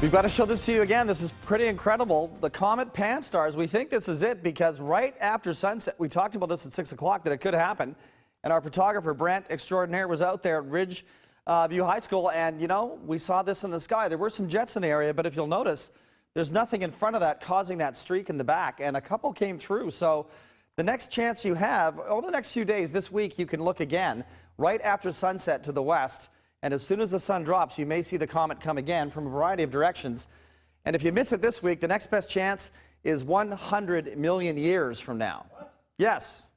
We've got to show this to you again. This is pretty incredible. The Comet PANSTARRS, we think this is it because right after sunset, we talked about this at 6 o'clock that it could happen. And our photographer, Brent Extraordinaire, was out there at Ridge View High School. And, you know, we saw this in the sky. There were some jets in the area, but if you'll notice, there's nothing in front of that causing that streak in the back. And a couple came through. So the next chance you have, over the next few days, this week, you can look again right after sunset to the west. And as soon as the sun drops, you may see the comet come again from a variety of directions. And if you miss it this week, the next best chance is 100 million years from now. What? Yes,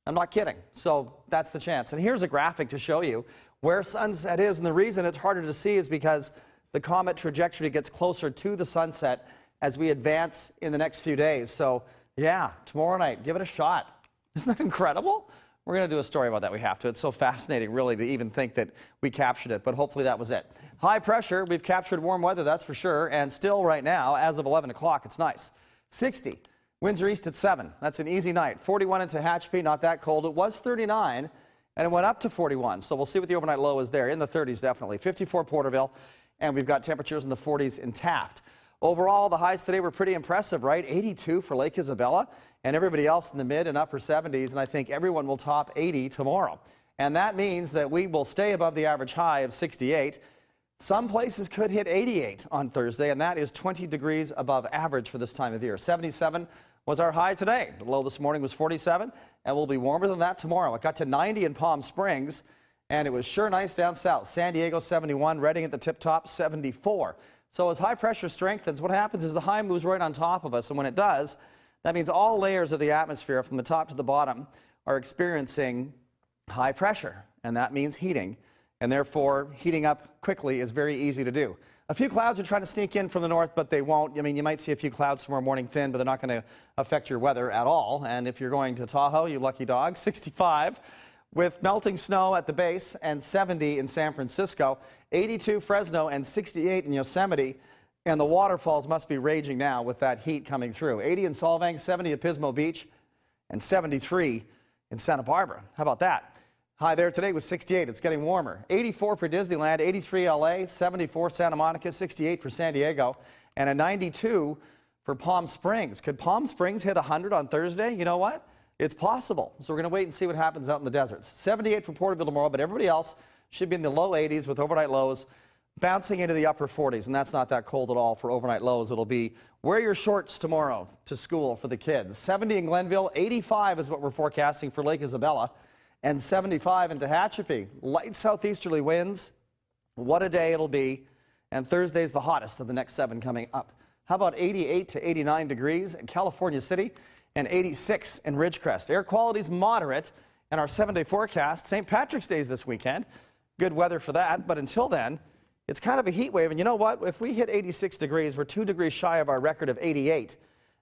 I'm not kidding. So that's the chance. And here's a graphic to show you where sunset is. And the reason it's harder to see is because the comet trajectory gets closer to the sunset as we advance in the next few days. So yeah, tomorrow night, give it a shot. Isn't that incredible? We're going to do a story about that. We have to. It's so fascinating, really, to even think that we captured it. But hopefully that was it. High pressure. We've captured warm weather, that's for sure. And still right now, as of 11 o'clock, it's nice. 60. Winds are east at 7. That's an easy night. 41 in Tehachapi, not that cold. It was 39, and it went up to 41. So we'll see what the overnight low is there. In the 30s, definitely. 54 Porterville, and we've got temperatures in the 40s in Taft. Overall, the highs today were pretty impressive, right? 82 for Lake Isabella, and everybody else in the mid and upper 70s, and I think everyone will top 80 tomorrow. And that means that we will stay above the average high of 68. Some places could hit 88 on Thursday, and that is 20 degrees above average for this time of year. 77 was our high today. The low this morning was 47, and we'll be warmer than that tomorrow. It got to 90 in Palm Springs, and it was sure nice down south. San Diego 71, Redding at the tip top 74. So as high pressure strengthens, what happens is the high moves right on top of us, and when it does, that means all layers of the atmosphere from the top to the bottom are experiencing high pressure, and that means heating, and therefore heating up quickly is very easy to do. A few clouds are trying to sneak in from the north, but they won't. I mean, you might see a few clouds tomorrow morning thin, but they're not going to affect your weather at all. And if you're going to Tahoe, you lucky dog, 65. With melting snow at the base and 70 in San Francisco, 82 Fresno and 68 in Yosemite, and the waterfalls must be raging now with that heat coming through. 80 in Solvang, 70 at Pismo Beach, and 73 in Santa Barbara. How about that? High there today was 68. It's getting warmer. 84 for Disneyland, 83 LA, 74 Santa Monica, 68 for San Diego, and a 92 for Palm Springs. Could Palm Springs hit 100 on Thursday? You know what? It's possible. So we're going to wait and see what happens out in the deserts. 78 for Porterville tomorrow, but everybody else should be in the low 80s with overnight lows bouncing into the upper 40s, and that's not that cold at all for overnight lows. It'll be wear your shorts tomorrow to school for the kids. 70 in Glenville, 85 is what we're forecasting for Lake Isabella, and 75 in Tehachapi. Light southeasterly winds. What a day it'll be. And Thursday's the hottest of the next 7 coming up. How about 88 to 89 degrees in California City and 86 in Ridgecrest. Air quality's moderate, and our 7-day forecast, St. Patrick's Day is this weekend. Good weather for that, but until then, it's kind of a heat wave. And you know what? If we hit 86 degrees, we're 2 degrees shy of our record of 88.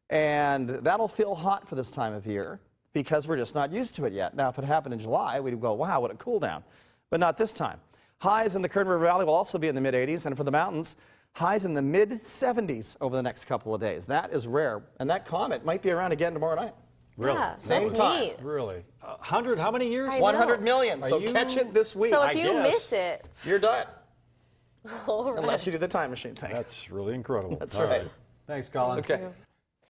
And that'll feel hot for this time of year because we're just not used to it yet. Now, if it happened in July, we'd go, wow, what a cool down. But not this time. Highs in the Kern River Valley will also be in the mid-80s, and for the mountains, highs in the mid-70s over the next couple of days. That is rare, and that comet might be around again tomorrow night. Really? Yeah, Same that's time. neat. Really? 100, how many years? 100 million, so catch it this week. So if you miss it, you're done. all right. Unless you do the time machine thing. That's really incredible. That's All right. Thanks, Colin. Okay.